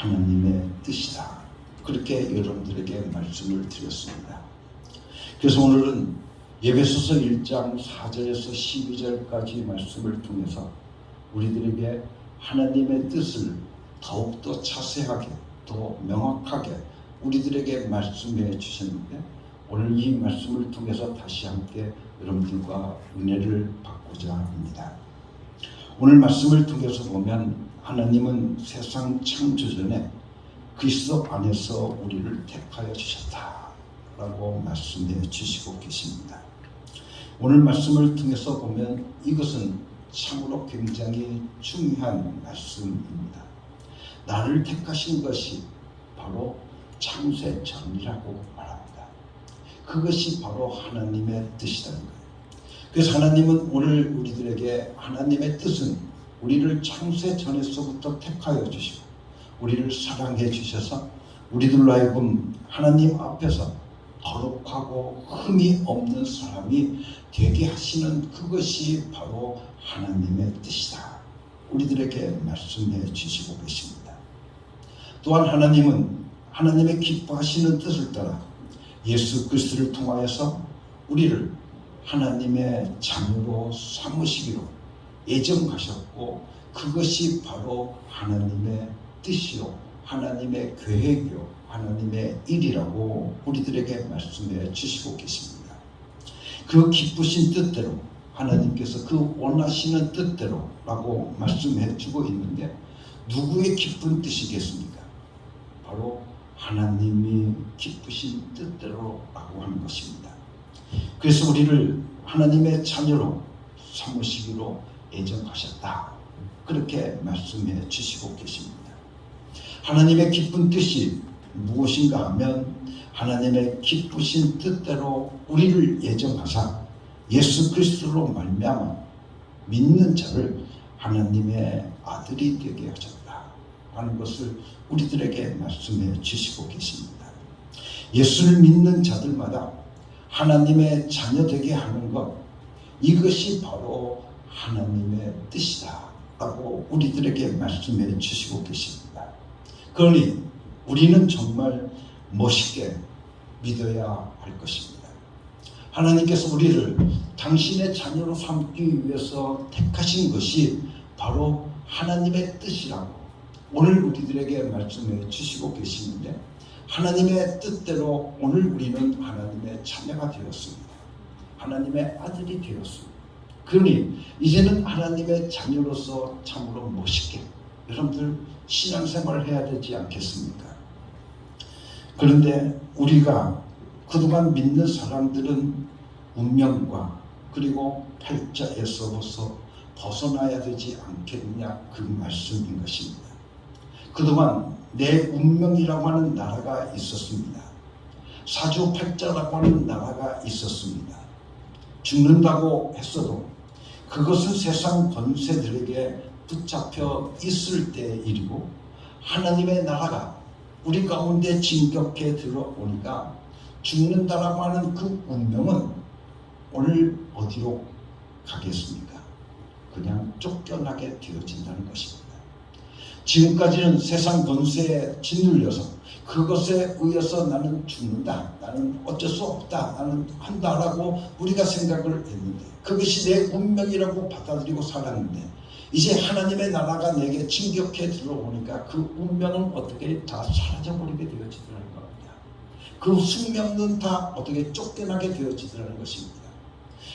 하나님의 뜻이다. 그렇게 여러분들에게 말씀을 드렸습니다. 그래서 오늘은 에베소서 1장 4절에서 12절까지 말씀을 통해서 우리들에게 하나님의 뜻을 더욱더 자세하게, 더 명확하게 우리들에게 말씀해 주셨는데, 오늘 이 말씀을 통해서 다시 함께 여러분들과 은혜를 받고자 합니다. 오늘 말씀을 통해서 보면 하나님은 세상 창조 전에 그리스도 안에서 우리를 택하여 주셨다라고 말씀해 주시고 계십니다. 오늘 말씀을 통해서 보면 이것은 참으로 굉장히 중요한 말씀입니다. 나를 택하신 것이 바로 창세 전이라고 말합니다. 그것이 바로 하나님의 뜻이라는 거예요. 그래서 하나님은 오늘 우리들에게 하나님의 뜻은 우리를 창세 전에서부터 택하여 주시고 우리를 사랑해 주셔서 우리들로 하여금 하나님 앞에서 거룩하고 흠이 없는 사람이 되게 하시는 그것이 바로 하나님의 뜻이다. 우리들에게 말씀해 주시고 계십니다. 또한 하나님은 하나님의 기뻐하시는 뜻을 따라 예수 그리스도를 통하여서 우리를 하나님의 자녀로 삼으시기로 예정하셨고, 그것이 바로 하나님의 뜻이요, 하나님의 계획이요, 하나님의 일이라고 우리들에게 말씀해 주시고 계십니다. 그 기쁘신 뜻대로 하나님께서 그 원하시는 뜻대로라고 말씀해 주고 있는데, 누구의 기쁜 뜻이겠습니까? 바로 하나님이 기쁘신 뜻대로라고 하는 것입니다. 그래서 우리를 하나님의 자녀로 삼으시기로 예정하셨다. 그렇게 말씀해 주시고 계십니다. 하나님의 기쁜 뜻이 무엇인가 하면 하나님의 기쁘신 뜻대로 우리를 예정하사 예수 그리스도로 말미암아 믿는 자를 하나님의 아들이 되게 하셨다 하는 것을 우리들에게 말씀해 주시고 계십니다. 예수를 믿는 자들마다 하나님의 자녀 되게 하는 것, 이것이 바로 하나님의 뜻이다 라고 우리들에게 말씀해 주시고 계십니다. 그러니 우리는 정말 멋있게 믿어야 할 것입니다. 하나님께서 우리를 당신의 자녀로 삼기 위해서 택하신 것이 바로 하나님의 뜻이라고 오늘 우리들에게 말씀해 주시고 계시는데, 하나님의 뜻대로 오늘 우리는 하나님의 자녀가 되었습니다. 하나님의 아들이 되었습니다. 그러니 이제는 하나님의 자녀로서 참으로 멋있게 여러분들 신앙생활을 해야 되지 않겠습니까? 그런데 우리가 그동안 믿는 사람들은 운명과 그리고 팔자에서부터 벗어나야 되지 않겠느냐, 그 말씀인 것입니다. 그동안 내 운명이라고 하는 나라가 있었습니다. 사주팔자라고 하는 나라가 있었습니다. 죽는다고 했어도 그것은 세상 권세들에게 붙잡혀 있을 때의 일이고, 하나님의 나라가 우리 가운데 진격해 들어오니까 죽는다라고 하는 그 운명은 오늘 어디로 가겠습니까? 그냥 쫓겨나게 되어진다는 것입니다. 지금까지는 세상 권세에 짓눌려서 그것에 의해서 나는 죽는다, 나는 어쩔 수 없다, 나는 한다라고 우리가 생각을 했는데, 그것이 내 운명이라고 받아들이고 살았는데, 이제 하나님의 나라가 내게 진격해 들어오니까 그 운명은 어떻게 다 사라져버리게 되어지더라는 겁니다. 그 숙명은 다 어떻게 쫓겨나게 되어지더라는 것입니다.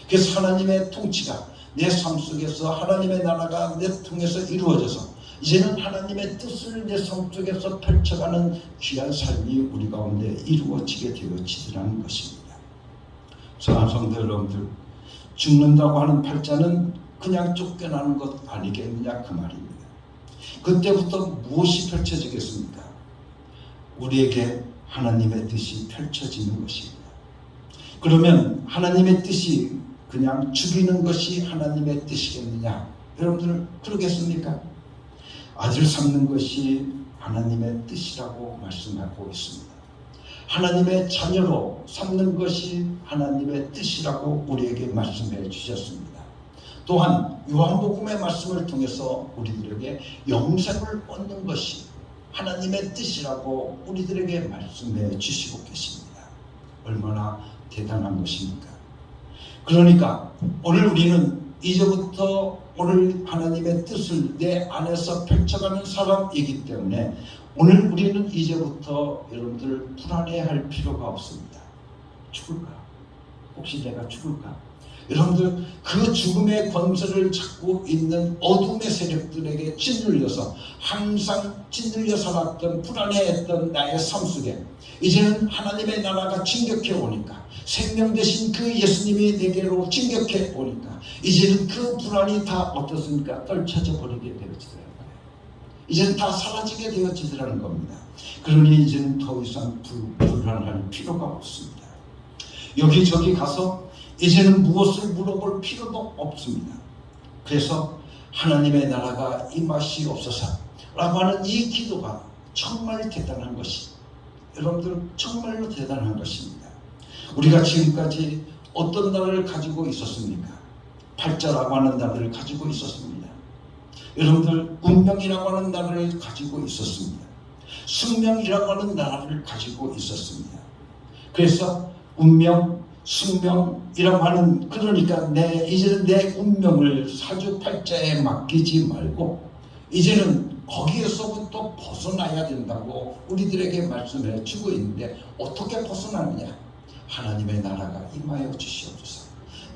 그래서 하나님의 통치가 내 삶 속에서, 하나님의 나라가 내 통해서 이루어져서 이제는 하나님의 뜻을 내 삶 속에서 펼쳐가는 귀한 삶이 우리 가운데 이루어지게 되어지더라는 것입니다. 사랑하는 성도 여러분들, 죽는다고 하는 팔자는 그냥 쫓겨나는 것 아니겠느냐, 그 말입니다. 그때부터 무엇이 펼쳐지겠습니까? 우리에게 하나님의 뜻이 펼쳐지는 것입니다. 그러면 하나님의 뜻이 그냥 죽이는 것이 하나님의 뜻이겠느냐? 여러분들 그러겠습니까? 아들 삼는 것이 하나님의 뜻이라고 말씀하고 있습니다. 하나님의 자녀로 삼는 것이 하나님의 뜻이라고 우리에게 말씀해 주셨습니다. 또한 요한복음의 말씀을 통해서 우리들에게 영생을 얻는 것이 하나님의 뜻이라고 우리들에게 말씀해 주시고 계십니다. 얼마나 대단한 것입니까? 그러니까 오늘 우리는 이제부터 오늘 하나님의 뜻을 내 안에서 펼쳐가는 사람이기 때문에 오늘 우리는 이제부터 여러분들 불안해할 필요가 없습니다. 죽을까? 혹시 내가 죽을까? 여러분들 그 죽음의 권세를 잡고 있는 어둠의 세력들에게 짓눌려서 항상 짓눌려 살았던 불안해했던 나의 삶 속에 이제는 하나님의 나라가 진격해 오니까 생명 대신 그 예수님이 내게로 진격해 오니까 이제는 그 불안이 다 어떻습니까? 떨쳐져 버리게 되어지더라는 거예요. 이제는 다 사라지게 되어지더라는 겁니다. 그러니 이제는 더 이상 불안할 필요가 없습니다. 여기저기 가서 이제는 무엇을 물어볼 필요도 없습니다. 그래서 하나님의 나라가 임하시옵소서 라고 하는 이 기도가 정말 대단한 것이 여러분들 정말로 대단한 것입니다. 우리가 지금까지 어떤 나라를 가지고 있었습니까? 팔자라고 하는 나라를 가지고 있었습니다. 여러분들 운명이라고 하는 나라를 가지고 있었습니다. 숙명이라고 하는 나라를 가지고 있었습니다. 그래서 운명, 숙명이라고 하는 그러니까 이제는 내 운명을 사주팔자에 맡기지 말고 이제는 거기에서부터 벗어나야 된다고 우리들에게 말씀해 주고 있는데 어떻게 벗어나느냐? 하나님의 나라가 임하여 주시옵소서.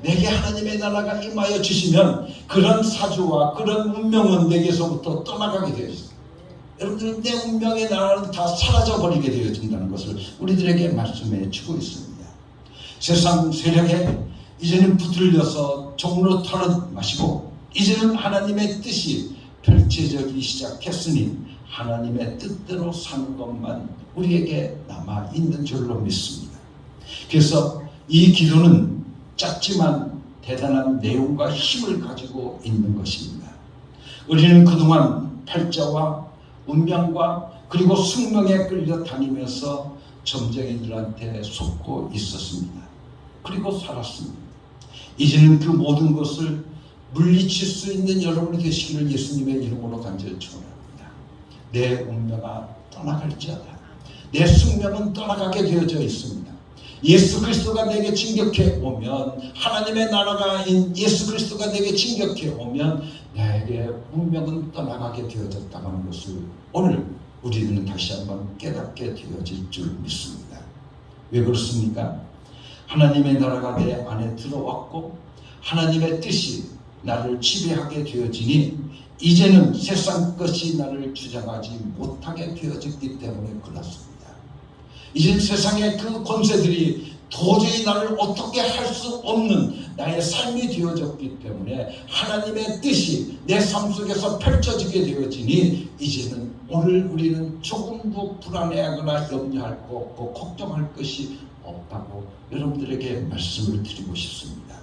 내게 하나님의 나라가 임하여 주시면 그런 사주와 그런 운명은 내게서부터 떠나가게 되어집니다. 여러분들 내 운명의 나라는 다 사라져버리게 되어진다는 것을 우리들에게 말씀해 주고 있습니다. 세상 세력에 이제는 붙들려서 종로 털은 마시고 이제는 하나님의 뜻이 펼쳐지기 시작했으니 하나님의 뜻대로 사는 것만 우리에게 남아있는 줄로 믿습니다. 그래서 이 기도는 짧지만 대단한 내용과 힘을 가지고 있는 것입니다. 우리는 그동안 팔자와 운명과 그리고 숙명에 끌려 다니면서 점쟁이들한테 속고 있었습니다. 그리고 살았습니다. 이제는 그 모든 것을 물리칠 수 있는 여러분이 되시기를 예수님의 이름으로 간절히 축원합니다. 내 운명아 떠나갈지어다. 내 숙명은 떠나가게 되어져 있습니다. 예수 그리스도가 내게 진격해 오면 하나님의 나라가 예수 그리스도가 내게 진격해 오면 나에게 운명은 떠나가게 되어졌다는 것을 오늘 우리는 다시 한번 깨닫게 되어질 줄 믿습니다. 왜 그렇습니까? 하나님의 나라가 내 안에 들어왔고 하나님의 뜻이 나를 지배하게 되어지니 이제는 세상 것이 나를 주장하지 못하게 되어졌기 때문에 그렇습니다. 이제 세상의 그 권세들이 도저히 나를 어떻게 할 수 없는 나의 삶이 되어졌기 때문에 하나님의 뜻이 내 삶 속에서 펼쳐지게 되어지니 이제는 오늘 우리는 조금도 불안해하거나 염려할 것 없고 걱정할 것이 없다고 여러분들에게 말씀을 드리고 싶습니다.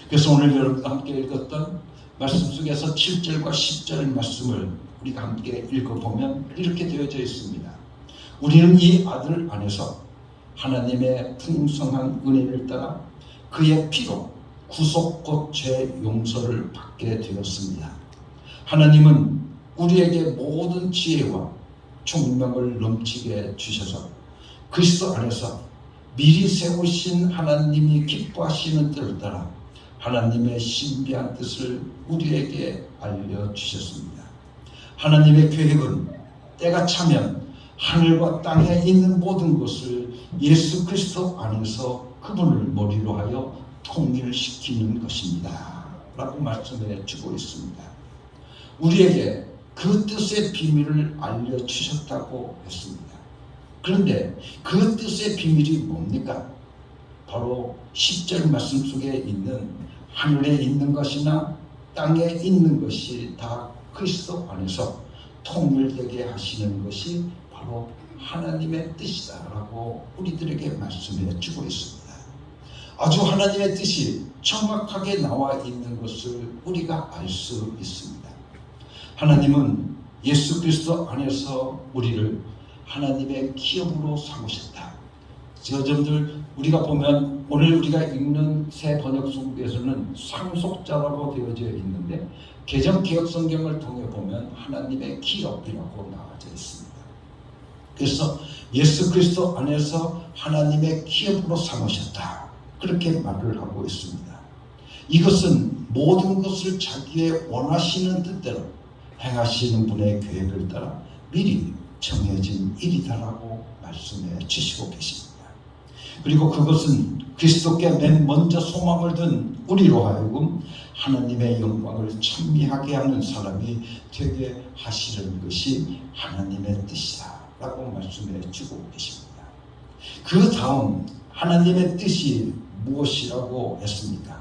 그래서 오늘 여러분과 함께 읽었던 말씀 속에서 7절과 10절 말씀을 우리가 함께 읽어보면 이렇게 되어져 있습니다. 우리는 이 아들 안에서 하나님의 풍성한 은혜를 따라 그의 피로 구속 곧 죄 용서를 받게 되었습니다. 하나님은 우리에게 모든 지혜와 총명을 넘치게 주셔서 그리스도 안에서 미리 세우신 하나님이 기뻐하시는 뜻을 따라 하나님의 신비한 뜻을 우리에게 알려주셨습니다. 하나님의 계획은 때가 차면 하늘과 땅에 있는 모든 것을 예수 그리스도 안에서 그분을 머리로 하여 통일시키는 것입니다. 라고 말씀해 주고 있습니다. 우리에게 그 뜻의 비밀을 알려주셨다고 했습니다. 그런데 그 뜻의 비밀이 뭡니까? 바로 10절 말씀 속에 있는 하늘에 있는 것이나 땅에 있는 것이 다 그리스도 안에서 통일되게 하시는 것이 바로 하나님의 뜻이다라고 우리들에게 말씀해 주고 있습니다. 아주 하나님의 뜻이 정확하게 나와 있는 것을 우리가 알 수 있습니다. 하나님은 예수 그리스도 안에서 우리를 하나님의 기업으로 삼으셨다. 여러분들 우리가 보면 오늘 우리가 읽는 새 번역성에서는 상속자라고 되어져 있는데 개정 개혁 성경을 통해 보면 하나님의 기업이라고 나와져 있습니다. 그래서 예수 그리스도 안에서 하나님의 기업으로 삼으셨다. 그렇게 말을 하고 있습니다. 이것은 모든 것을 자기의 원하시는 뜻대로 행하시는 분의 계획을 따라 미리 정해진 일이다라고 말씀해 주시고 계십니다. 그리고 그것은 그리스도께 맨 먼저 소망을 둔 우리로 하여금 하나님의 영광을 찬미하게 하는 사람이 되게 하시는 것이 하나님의 뜻이다 라고 말씀해 주고 계십니다. 그 다음 하나님의 뜻이 무엇이라고 했습니까?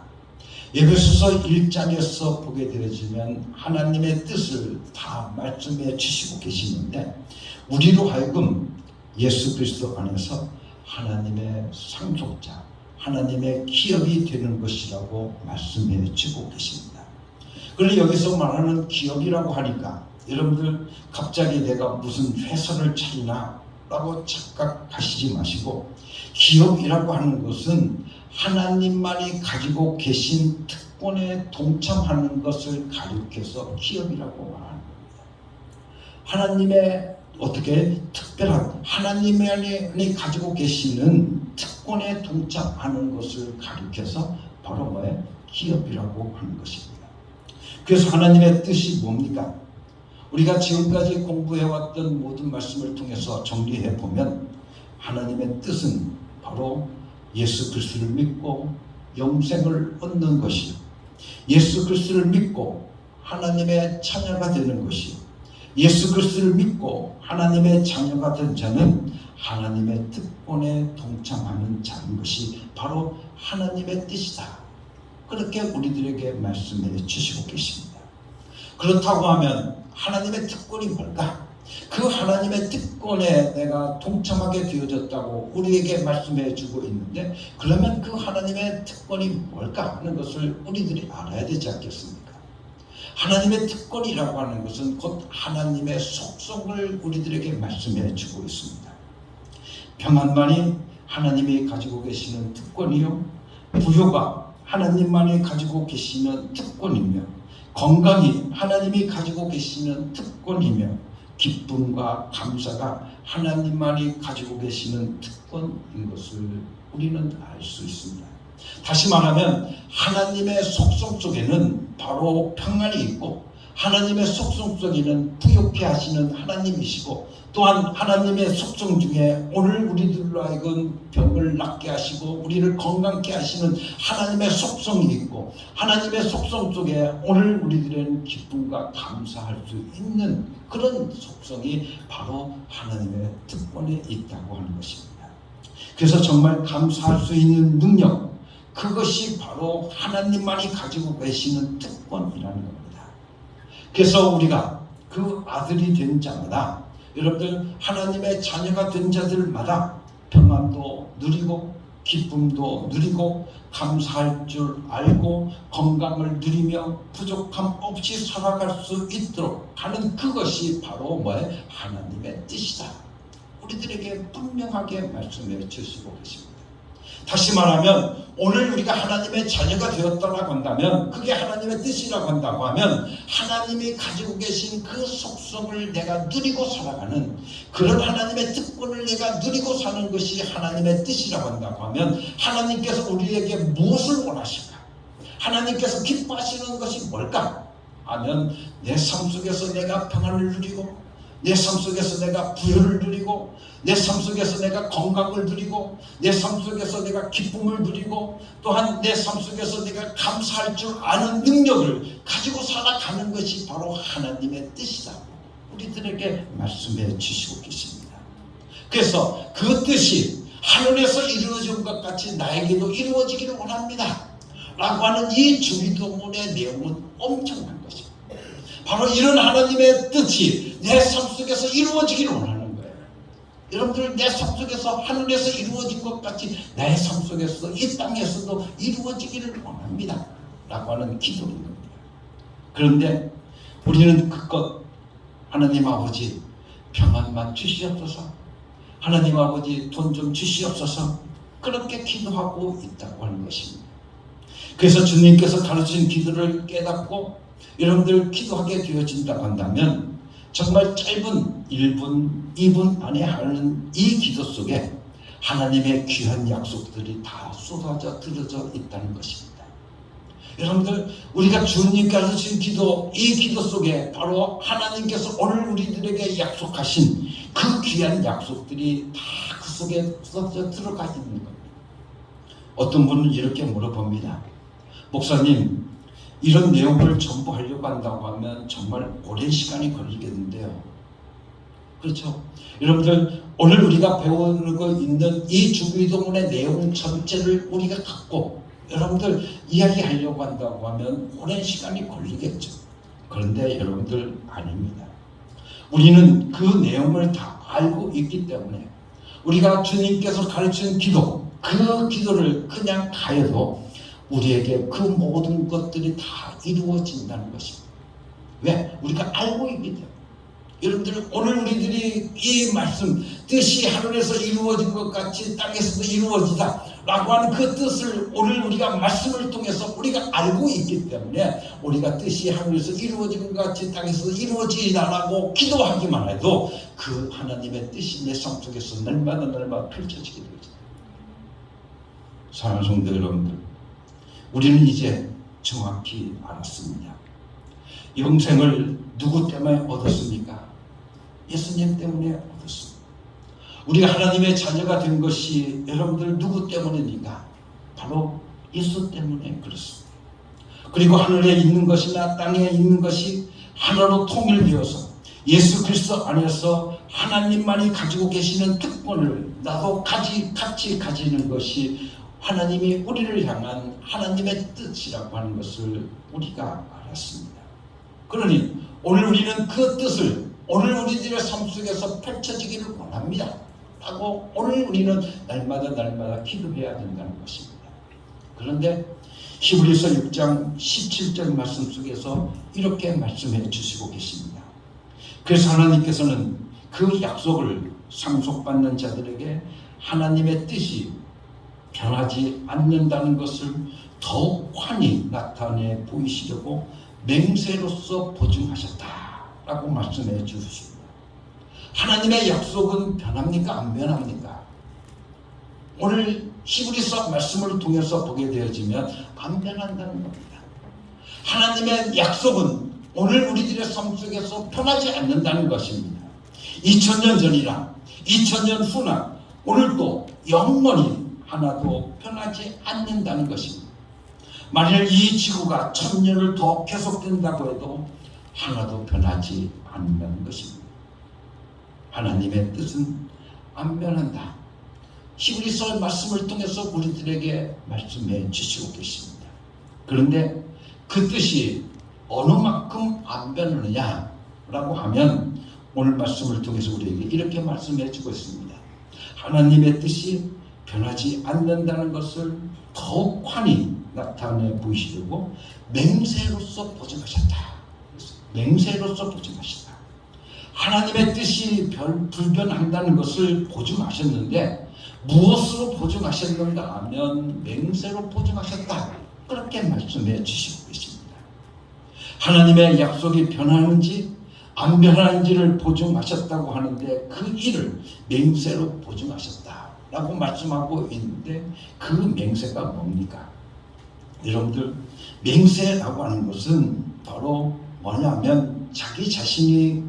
에베소서 1장에서 보게 되어지면 하나님의 뜻을 다 말씀해 주시고 계시는데 우리로 하여금 예수 그리스도 안에서 하나님의 상속자, 하나님의 기업이 되는 것이라고 말씀해 주고 계십니다. 그런데 여기서 말하는 기업이라고 하니까 여러분들 갑자기 내가 무슨 회사를 차리나 라고 착각하시지 마시고 기업이라고 하는 것은 하나님만이 가지고 계신 특권에 동참하는 것을 가리켜서 기업이라고 말하는 겁니다. 하나님의 어떻게 특별한 하나님만이 가지고 계시는 특권에 동참하는 것을 가리켜서 바로 뭐예요? 기업이라고 하는 것입니다. 그래서 하나님의 뜻이 뭡니까? 우리가 지금까지 공부해왔던 모든 말씀을 통해서 정리해보면 하나님의 뜻은 바로 예수 그리스도를 믿고 영생을 얻는 것이요, 예수 그리스도를 믿고 하나님의 자녀가 되는 것이요, 예수 그리스도를 믿고 하나님의 자녀가 된 자는 하나님의 특권에 동참하는 자인 것이 바로 하나님의 뜻이다. 그렇게 우리들에게 말씀해 주시고 계십니다. 그렇다고 하면 하나님의 특권이 뭘까? 그 하나님의 특권에 내가 동참하게 되어졌다고 우리에게 말씀해 주고 있는데 그러면 그 하나님의 특권이 뭘까 하는 것을 우리들이 알아야 되지 않겠습니까? 하나님의 특권이라고 하는 것은 곧 하나님의 속성을 우리들에게 말씀해 주고 있습니다. 평안만이 하나님이 가지고 계시는 특권이요, 부요가 하나님만이 가지고 계시는 특권이며, 건강이 하나님이 가지고 계시는 특권이며, 기쁨과 감사가 하나님만이 가지고 계시는 특권인 것을 우리는 알 수 있습니다. 다시 말하면 하나님의 속성 속에는 바로 평안이 있고 하나님의 속성 속에는 부욕케 하시는 하나님이시고 또한 하나님의 속성 중에 오늘 우리들로 하여금 병을 낫게 하시고 우리를 건강케 하시는 하나님의 속성이 있고 하나님의 속성 속에 오늘 우리들은 기쁨과 감사할 수 있는 그런 속성이 바로 하나님의 특권에 있다고 하는 것입니다. 그래서 정말 감사할 수 있는 능력, 그것이 바로 하나님만이 가지고 계시는 특권이라는 겁니다. 그래서 우리가 그 아들이 된 자마다, 여러분들 하나님의 자녀가 된 자들마다 평안도 누리고 기쁨도 누리고 감사할 줄 알고 건강을 누리며 부족함 없이 살아갈 수 있도록 하는 그것이 바로 뭐예요? 하나님의 뜻이다. 우리들에게 분명하게 말씀해 주시고 계십니다. 다시 말하면 오늘 우리가 하나님의 자녀가 되었다고 한다면 그게 하나님의 뜻이라고 한다고 하면 하나님이 가지고 계신 그 속성을 내가 누리고 살아가는 그런 하나님의 특권을 내가 누리고 사는 것이 하나님의 뜻이라고 한다고 하면 하나님께서 우리에게 무엇을 원하실까? 하나님께서 기뻐하시는 것이 뭘까? 하면 내 삶 속에서 내가 평안을 누리고 내 삶 속에서 내가 부여를 누리고 내 삶 속에서 내가 건강을 누리고 내 삶 속에서 내가 기쁨을 누리고 또한 내 삶 속에서 내가 감사할 줄 아는 능력을 가지고 살아가는 것이 바로 하나님의 뜻이다. 우리들에게 말씀해 주시고 계십니다. 그래서 그 뜻이 하늘에서 이루어진 것 같이 나에게도 이루어지기를 원합니다. 라고 하는 이 주기도문의 내용은 엄청난 것입니다. 바로 이런 하나님의 뜻이 내 삶 속에서 이루어지기를 원하는 거예요. 여러분들 내 삶 속에서 하늘에서 이루어진 것 같이 나의 삶 속에서 이 땅에서도 이루어지기를 원합니다. 라고 하는 기도인 겁니다. 그런데 우리는 그것 하나님 아버지 평안만 주시옵소서, 하나님 아버지 돈 좀 주시옵소서 그렇게 기도하고 있다고 하는 것입니다. 그래서 주님께서 가르치신 기도를 깨닫고 여러분들 기도하게 되어진다고 한다면 정말 짧은 1분, 2분 안에 하는 이 기도 속에 하나님의 귀한 약속들이 다 쏟아져 들어져 있다는 것입니다. 여러분들, 우리가 주님께서 주신 기도, 이 기도 속에 바로 하나님께서 오늘 우리들에게 약속하신 그 귀한 약속들이 다 그 속에 쏟아져 들어가 있는 겁니다. 어떤 분은 이렇게 물어봅니다. 목사님, 이런 내용을 전부 하려고 한다고 하면 정말 오랜 시간이 걸리겠는데요. 그렇죠? 여러분들, 오늘 우리가 배우고 있는 이 주기도문의 내용 전체를 우리가 갖고 여러분들 이야기하려고 한다고 하면 오랜 시간이 걸리겠죠. 그런데 여러분들, 아닙니다. 우리는 그 내용을 다 알고 있기 때문에 우리가 주님께서 가르치는 기도, 그 기도를 그냥 가해도 우리에게 그 모든 것들이 다 이루어진다는 것입니다. 왜? 우리가 알고 있기 때문에. 여러분들, 오늘 우리들이 이 말씀, 뜻이 하늘에서 이루어진 것 같이 땅에서도 이루어지다 라고 하는 그 뜻을 오늘 우리가 말씀을 통해서 우리가 알고 있기 때문에 우리가 뜻이 하늘에서 이루어진 것 같이 땅에서도 이루어지다 라고 기도하기만 해도 그 하나님의 뜻이 내 삶 속에서 날마다 펼쳐지게 되죠. 사랑하는 성도 여러분들, 우리는 이제 정확히 알았습니다. 영생을 누구 때문에 얻었습니까? 예수님 때문에 얻었습니다. 우리가 하나님의 자녀가 된 것이 여러분들 누구 때문입니까? 바로 예수 때문에 그렇습니다. 그리고 하늘에 있는 것이나 땅에 있는 것이 하나로 통일되어서 예수 그리스도 안에서 하나님만이 가지고 계시는 특권을 나도 같이 가지는 것이 하나님이 우리를 향한 하나님의 뜻이라고 하는 것을 우리가 알았습니다. 그러니 오늘 우리는 그 뜻을 오늘 우리들의 삶 속에서 펼쳐지기를 원합니다. 하고 오늘 우리는 날마다 기도해야 된다는 것입니다. 그런데 히브리서 6장 17절 말씀 속에서 이렇게 말씀해 주시고 계십니다. 그래서 하나님께서는 그 약속을 상속받는 자들에게 하나님의 뜻이 변하지 않는다는 것을 더욱 환히 나타내 보이시려고 맹세로서 보증하셨다라고 말씀해 주십니다. 하나님의 약속은 변합니까? 안 변합니까? 오늘 히브리서 말씀을 통해서 보게 되어지면 안 변한다는 겁니다. 하나님의 약속은 오늘 우리들의 삶 속에서 변하지 않는다는 것입니다. 2000년 전이나 2000년 후나 오늘도 영원히 하나도 변하지 않는다는 것입니다. 만일 이 지구가 1000년을 더 계속된다고 해도 하나도 변하지 않는 것입니다. 하나님의 뜻은 안 변한다. 히브리서 말씀을 통해서 우리들에게 말씀해 주시고 계십니다. 그런데 그 뜻이 어느 만큼 안 변하느냐라고 하면 오늘 말씀을 통해서 우리에게 이렇게 말씀해 주고 있습니다. 하나님의 뜻이 변하지 않는다는 것을 더욱 환히 나타내 보이시려고 맹세로서 보증하셨다. 맹세로서 보증하셨다. 하나님의 뜻이 불변한다는 것을 보증하셨는데 무엇으로 보증하셨는가 하면 맹세로 보증하셨다. 그렇게 말씀해 주시고 계십니다. 하나님의 약속이 변하는지 안 변하는지를 보증하셨다고 하는데 그 일을 맹세로 보증하셨다라고 말씀하고 있는데 그 맹세가 뭡니까? 여러분들, 맹세라고 하는 것은 바로 뭐냐면 자기 자신이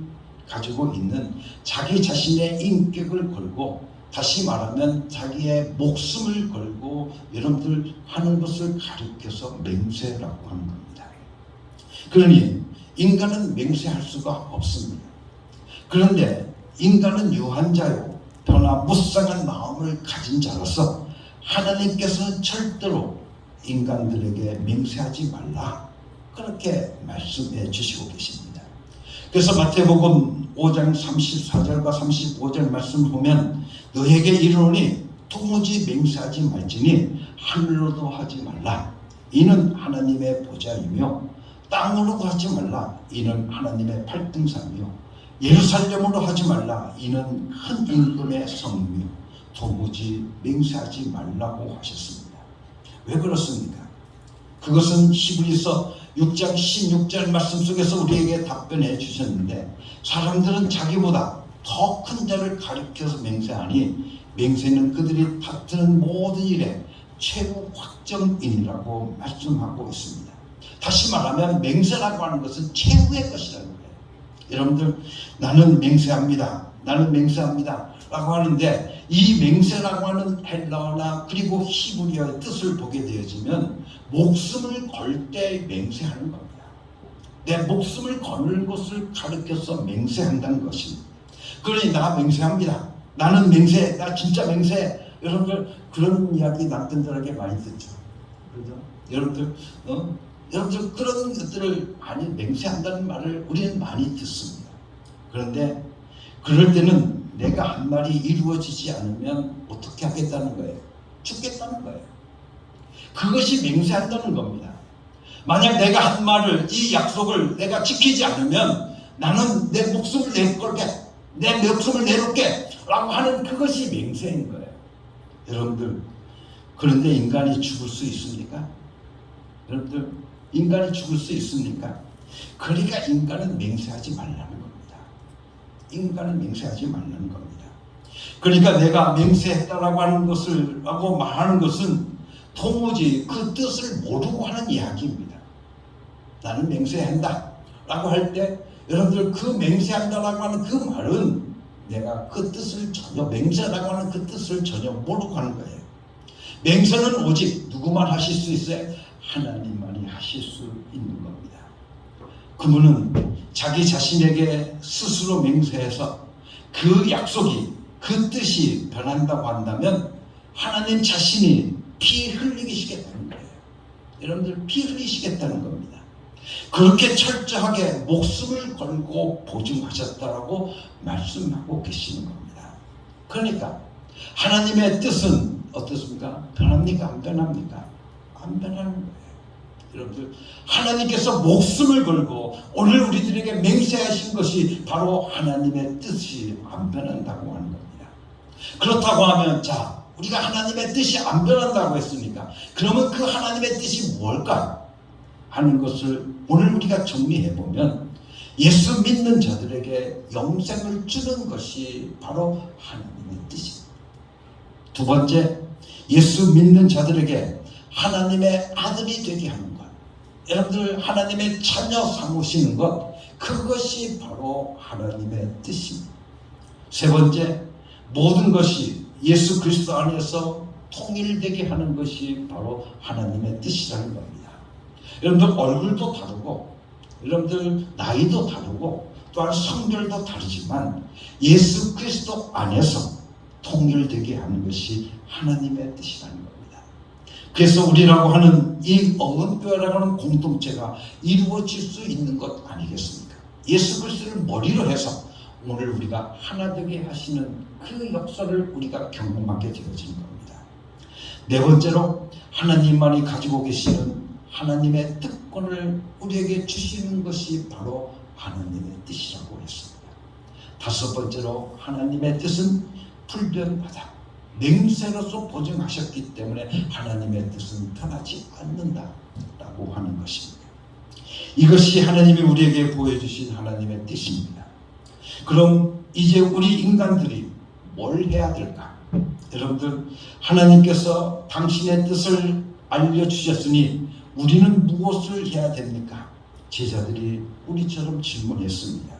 가지고 있는 자기 자신의 인격을 걸고, 다시 말하면 자기의 목숨을 걸고 여러분들 하는 것을 가리켜서 맹세라고 하는 겁니다. 그러니 인간은 맹세할 수가 없습니다. 그런데 인간은 유한자요 변화무쌍한 마음을 가진 자로서 하나님께서는 절대로 인간들에게 맹세하지 말라, 그렇게 말씀해 주시고 계십니다. 그래서 마태복음 5장 34절과 35절 말씀 보면 너에게 이르노니 도무지 맹세하지 말지니 하늘로도 하지 말라, 이는 하나님의 보좌이며 땅으로도 하지 말라, 이는 하나님의 발등상이요 예루살렘으로 하지 말라, 이는 큰 임금의 성이며 도무지 맹세하지 말라고 하셨습니다. 왜 그렇습니까? 그것은 히브리서 6장 16절 말씀 속에서 우리에게 답변해 주셨는데, 사람들은 자기보다 더 큰 자를 가리켜서 맹세하니 맹세는 그들이 다투는 모든 일에 최후 확정인이라고 말씀하고 있습니다. 다시 말하면 맹세라고 하는 것은 최후의 것이라는 거예요. 여러분들, 나는 맹세합니다, 나는 맹세합니다 라고 하는데, 이 맹세라고 하는 헬라어나 그리고 히브리어의 뜻을 보게 되어지면 목숨을 걸 때 맹세하는 겁니다. 내 목숨을 거는 것을 가르쳐서 맹세한다는 것입니다. 그러니 나 맹세합니다, 나는 맹세, 나 진짜 맹세. 여러분들, 그런 이야기 남편들에게 많이 듣죠. 그렇죠? 여러분들 그런 것들을 많이 맹세한다는 말을 우리는 많이 듣습니다. 그런데 그럴 때는 내가 한 말이 이루어지지 않으면 어떻게 하겠다는 거예요? 죽겠다는 거예요. 그것이 맹세한다는 겁니다. 만약 내가 한 말을, 이 약속을 내가 지키지 않으면 나는 내 목숨을 내걸게, 내 목숨을 내놓게 라고 하는 그것이 맹세인 거예요. 여러분들, 그런데 인간이 죽을 수 있습니까? 여러분들, 인간이 죽을 수 있습니까? 그러니까 인간은 맹세하지 말라는 겁니다. 인간은 맹세하지 말라는 겁니다. 그러니까 내가 맹세했다라고 하는 것을 라고 말하는 것은 도무지 그 뜻을 모르고 하는 이야기입니다. 나는 맹세한다 라고 할 때, 여러분들, 그 맹세한다라고 하는 그 말은 내가 그 뜻을 전혀, 맹세라고 하는 그 뜻을 전혀 모르고 하는 거예요. 맹세는 오직 누구만 하실 수 있어요? 하나님만이 하실 수 있는 겁니다. 그분은 자기 자신에게 스스로 맹세해서 그 약속이, 그 뜻이 변한다고 한다면 하나님 자신이 피 흘리시겠다는 거예요. 여러분들, 피 흘리시겠다는 겁니다. 그렇게 철저하게 목숨을 걸고 보증하셨다라고 말씀하고 계시는 겁니다. 그러니까 하나님의 뜻은 어떻습니까? 변합니까? 안 변합니까? 안 변하는 거예요. 여러분들, 하나님께서 목숨을 걸고 오늘 우리들에게 맹세하신 것이 바로 하나님의 뜻이 안 변한다고 하는 겁니다. 그렇다고 하면, 자, 우리가 하나님의 뜻이 안 변한다고 했으니까 그러면 그 하나님의 뜻이 뭘까 하는 것을 오늘 우리가 정리해보면, 예수 믿는 자들에게 영생을 주는 것이 바로 하나님의 뜻입니다. 두 번째, 예수 믿는 자들에게 하나님의 아들이 되게 하는 것, 여러분들 하나님의 자녀 삼으시는 것, 그것이 바로 하나님의 뜻입니다. 세 번째, 모든 것이 예수 그리스도 안에서 통일되게 하는 것이 바로 하나님의 뜻이라는 겁니다. 여러분들 얼굴도 다르고, 여러분들 나이도 다르고, 또한 성별도 다르지만 예수 그리스도 안에서 통일되게 하는 것이 하나님의 뜻이라는 겁니다. 그래서 우리라고 하는 이 어음교회라고 하는 공동체가 이루어질 수 있는 것 아니겠습니까? 예수 그리스도를 머리로 해서 오늘 우리가 하나 되게 하시는 그 역사를 우리가 경험하게 되어지는 겁니다. 네 번째로, 하나님만이 가지고 계시는 하나님의 특권을 우리에게 주시는 것이 바로 하나님의 뜻이라고 했습니다. 다섯 번째로, 하나님의 뜻은 불변하다, 맹세로서 보증하셨기 때문에 하나님의 뜻은 변하지 않는다라고 하는 것입니다. 이것이 하나님이 우리에게 보여주신 하나님의 뜻입니다. 그럼 이제 우리 인간들이 뭘 해야 될까? 여러분들, 하나님께서 당신의 뜻을 알려주셨으니 우리는 무엇을 해야 됩니까? 제자들이 우리처럼 질문했습니다.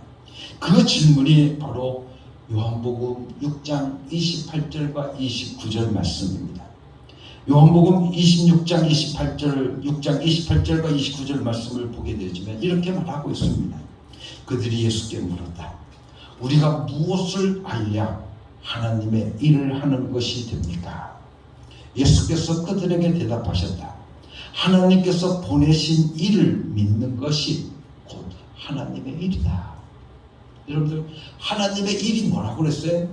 그 질문이 바로 요한복음 6장 28절과 29절 말씀입니다. 요한복음 26장 28절, 6장 28절과 29절 말씀을 보게 되지만 이렇게 말하고 있습니다. 그들이 예수께 물었다. 우리가 무엇을 알랴 하나님의 일을 하는 것이 됩니까? 예수께서 그들에게 대답하셨다. 하나님께서 보내신 일을 믿는 것이 곧 하나님의 일이다. 여러분들, 하나님의 일이 뭐라고 그랬어요?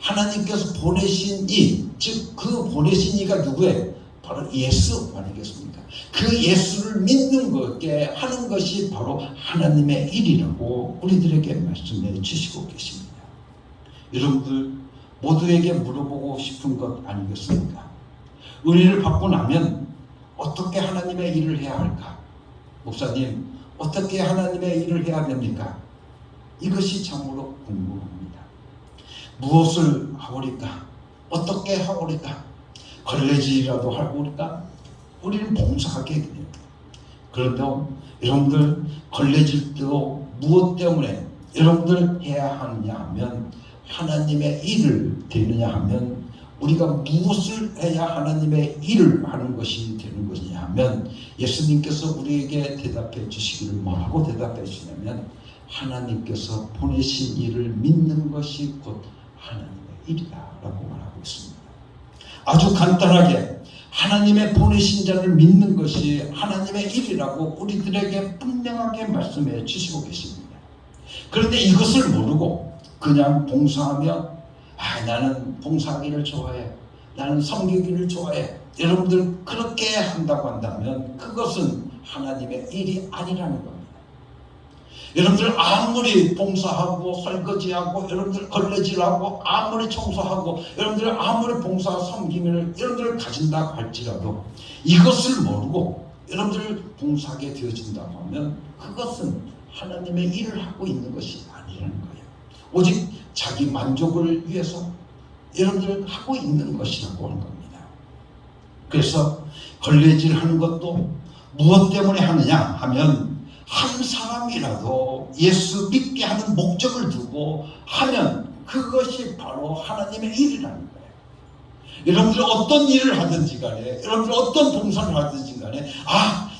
하나님께서 보내신 일, 즉 그 보내신 이가 누구예요? 바로 예수 아니겠습니까? 그 예수를 믿는 것에 하는 것이 바로 하나님의 일이라고 우리들에게 말씀해 주시고 계십니다. 여러분들 모두에게 물어보고 싶은 것 아니겠습니까? 은혜를 받고 나면 어떻게 하나님의 일을 해야 할까? 목사님, 어떻게 하나님의 일을 해야 됩니까? 이것이 참으로 궁금합니다. 무엇을 하오리까? 어떻게 하오리까? 걸레질이라도 하오리까? 우리는 봉사하게 돼요. 그런데 여러분들 걸레질도 무엇 때문에 여러분들 해야 하느냐 하면 하나님의 일을 되느냐 하면 우리가 무엇을 해야 하나님의 일을 하는 것이 되는 것이냐 하면 예수님께서 우리에게 대답해 주시기를 뭐라고 대답해 주시냐면 하나님께서 보내신 일을 믿는 것이 곧 하나님의 일이다 라고 말하고 있습니다. 아주 간단하게 하나님의 보내신 자를 믿는 것이 하나님의 일이라고 우리들에게 분명하게 말씀해 주시고 계십니다. 그런데 이것을 모르고 그냥 봉사하며 나는 봉사하기를 좋아해, 나는 섬기기를 좋아해, 여러분들 그렇게 한다고 한다면 그것은 하나님의 일이 아니라는 겁니다. 여러분들 아무리 봉사하고 설거지하고 여러분들 걸레질하고 아무리 청소하고 여러분들 아무리 봉사 섬김을 여러분들 가진다고 할지라도 이것을 모르고 여러분들 봉사하게 되어진다고 하면 그것은 하나님의 일을 하고 있는 것이 아니라는 거예요. 오직 자기 만족을 위해서 여러분들 하고 있는 것이라고 하는 겁니다. 그래서 걸레질 하는 것도 무엇 때문에 하느냐 하면 한 사람이라도 예수 믿게 하는 목적을 두고 하면 그것이 바로 하나님의 일이라는 거예요. 여러분들 어떤 일을 하든지 간에 여러분들 어떤 봉사를 하든지 간에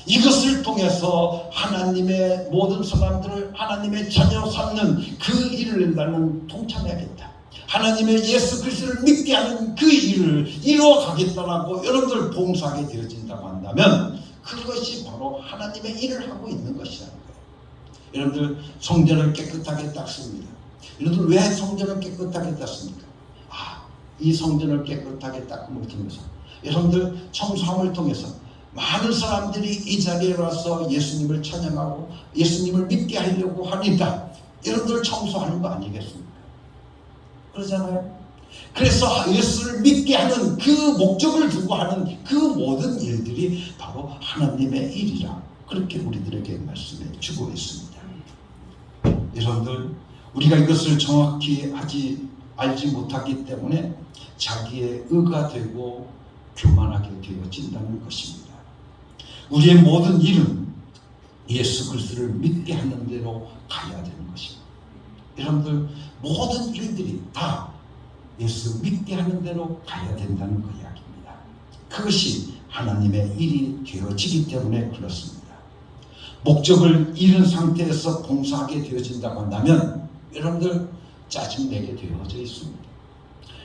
이것을 통해서 하나님의 모든 사람들을 하나님의 자녀로 삼는 그 일을 나는 동참해야겠다. 하나님의 예수 그리스도를 믿게 하는 그 일을 이루어가겠다라고 여러분들 봉사하게 되어진다고 한다면 그것이 바로 하나님의 일을 하고 있는 것이라는 거예요. 여러분들 성전을 깨끗하게 닦습니다. 여러분들 왜 성전을 깨끗하게 닦습니까? 이 성전을 깨끗하게 닦음을 통해서 여러분들 청소함을 통해서 많은 사람들이 이 자리에 와서 예수님을 찬양하고 예수님을 믿게 하려고 하니까 여러분들 청소하는 거 아니겠습니까? 그러잖아요. 그래서 예수를 믿게 하는 그 목적을 두고 하는 그 모든 일들이 바로 하나님의 일이라 그렇게 우리들에게 말씀해 주고 있습니다. 여러분들 우리가 이것을 정확히 알지 못하기 때문에 자기의 의가 되고 교만하게 되어진다는 것입니다. 우리의 모든 일은 예수 그리스도를 믿게 하는 대로 가야 되는 것입니다. 여러분들 모든 일들이 다 예수 믿게 하는 대로 가야 된다는 그 이야기입니다. 그것이 하나님의 일이 되어지기 때문에 그렇습니다. 목적을 잃은 상태에서 봉사하게 되어진다고 한다면 여러분들 짜증내게 되어져 있습니다.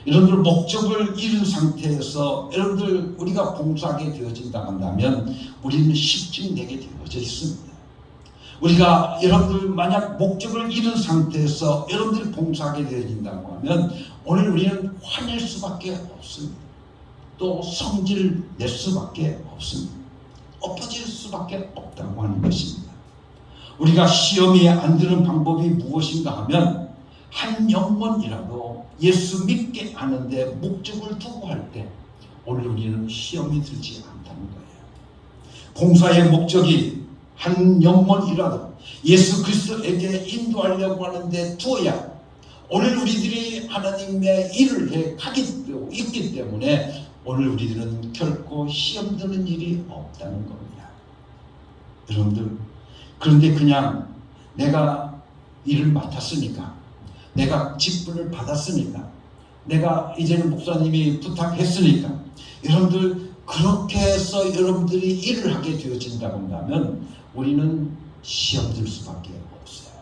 여러분들 목적을 잃은 상태에서 여러분들 우리가 봉사하게 되어진다고 한다면 우리는 실증내게 되어져 있습니다. 우리가 여러분들 만약 목적을 잃은 상태에서 여러분들이 봉사하게 되어진다고 하면 오늘 우리는 화낼 수밖에 없습니다. 또 성질을 낼 수밖에 없습니다. 엎어질 수밖에 없다고 하는 것입니다. 우리가 시험이 안 드는 방법이 무엇인가 하면 한 영혼이라도 예수 믿게 하는데 목적을 두고 할 때 오늘 우리는 시험이 들지 않다는 거예요. 봉사의 목적이 한 영혼이라도 예수 그리스도에게 인도하려고 하는데 두어야 오늘 우리들이 하나님의 일을 해 가기 있기 때문에 오늘 우리들은 결코 시험 드는 일이 없다는 겁니다. 여러분들 그런데 그냥 내가 일을 맡았으니까 내가 직분을 받았으니까 내가 이제는 목사님이 부탁했으니까 여러분들 그렇게 해서 여러분들이 일을 하게 되어진다고 한다면 우리는 시험 들 수밖에 없어요.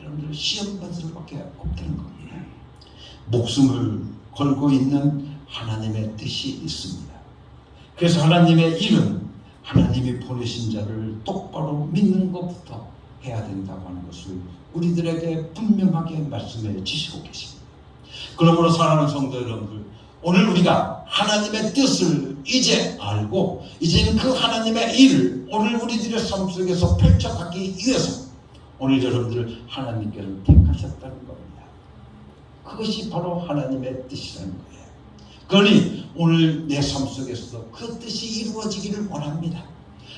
여러분들 시험 받을 수밖에 없다는 겁니다. 목숨을 걸고 있는 하나님의 뜻이 있습니다. 그래서 하나님의 일은 하나님이 보내신 자를 똑바로 믿는 것부터 해야 된다고 하는 것을 우리들에게 분명하게 말씀해 주시고 계십니다. 그러므로 사랑하는 성도 여러분들, 오늘 우리가 하나님의 뜻을 이제 알고 이제는 그 하나님의 일을 오늘 우리들의 삶 속에서 펼쳐가기 위해서 오늘 여러분들 하나님께를 택하셨다는 겁니다. 그것이 바로 하나님의 뜻이라는 거예요. 그러니 오늘 내 삶 속에서도 그 뜻이 이루어지기를 원합니다.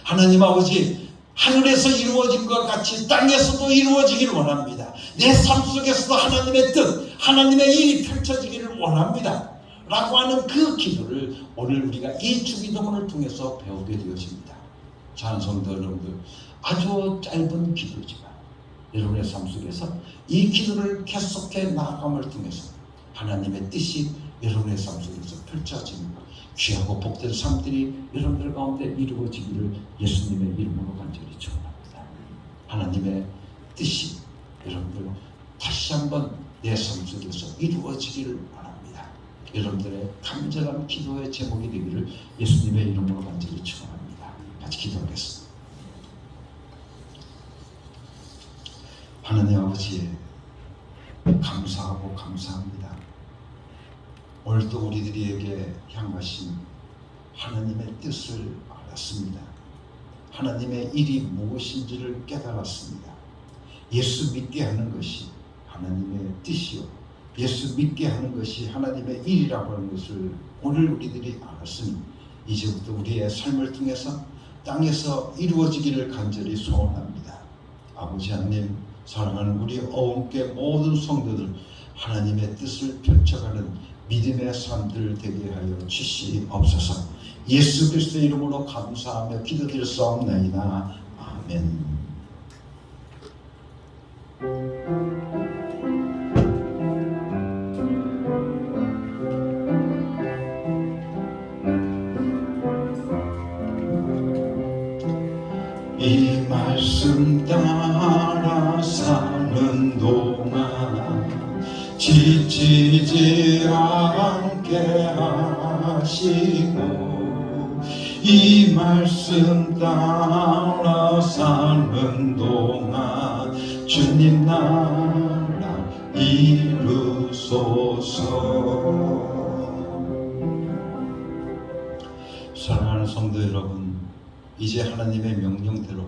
하나님 아버지, 하늘에서 이루어진 것 같이 땅에서도 이루어지기를 원합니다. 내 삶 속에서도 하나님의 뜻, 하나님의 일이 펼쳐지기를 원합니다. 라고 하는 그 기도를 오늘 우리가 이 주기도문을 통해서 배우게 되어집니다. 사랑하는 성도 여러분들, 아주 짧은 기도지만 여러분의 삶 속에서 이 기도를 계속해 나아감을 통해서 하나님의 뜻이 여러분의 삶 속에서 펼쳐지는 귀하고 복된 삶들이 여러분들 가운데 이루어지기를 예수님의 이름으로 간절히 축원합니다. 하나님의 뜻이 여러분들 다시 한번 내 삶 속에서 이루어지기를 바랍니다. 여러분들의 간절한 기도의 제목이 되기를 예수님의 이름으로 간절히 축원합니다. 같이 기도하겠습니다. 하나님 아버지, 감사하고 감사합니다. 오늘도 우리들에게 향하신 하나님의 뜻을 알았습니다. 하나님의 일이 무엇인지를 깨달았습니다. 예수 믿게 하는 것이 하나님의 뜻이요, 예수 믿게 하는 것이 하나님의 일이라고 하는 것을 오늘 우리들이 알았으니 이제부터 우리의 삶을 통해서 땅에서 이루어지기를 간절히 소원합니다. 아버지 하나님, 사랑하는 우리 어음께 모든 성도들 하나님의 뜻을 펼쳐가는 믿음의 삶들 되게 하여 주시옵소서. 예수 그리스도의 이름으로 감사하며 기도드렸사옵나이다. 아멘. 이 말씀 따라 사는 동안 지치지 않게 하시고, 이 말씀 따라 사는 동안 주님 나라 이루소서. 사랑하는 성도 여러분, 이제 하나님의 명령대로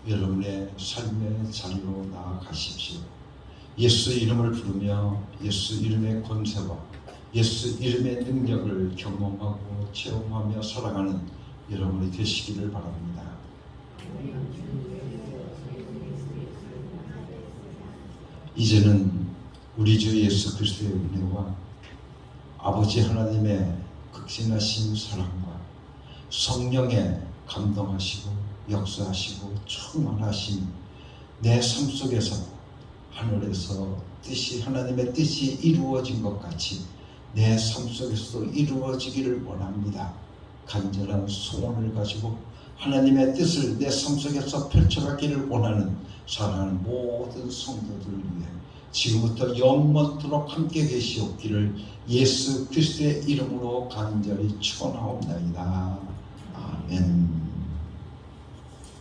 여러분의 삶의 자리로 나아가십시오. 예수 이름을 부르며 예수 이름의 권세와 예수 이름의 능력을 경험하고 체험하며 살아가는 여러분이 되시기를 바랍니다. 이제는 우리 주 예수 그리스도의 은혜와 아버지 하나님의 극진하신 사랑과 성령의 감동하시고 역사하시고 충만하신 내 삶 속에서 하늘에서 뜻이, 하나님의 뜻이 이루어진 것 같이 내 삶 속에서도 이루어지기를 원합니다. 간절한 소원을 가지고 하나님의 뜻을 내 삶 속에서 펼쳐가기를 원하는 사랑하는 모든 성도들을 위해 지금부터 영원토록 함께 계시옵기를 예수 그리스도의 이름으로 간절히 축원하옵나이다. 아멘.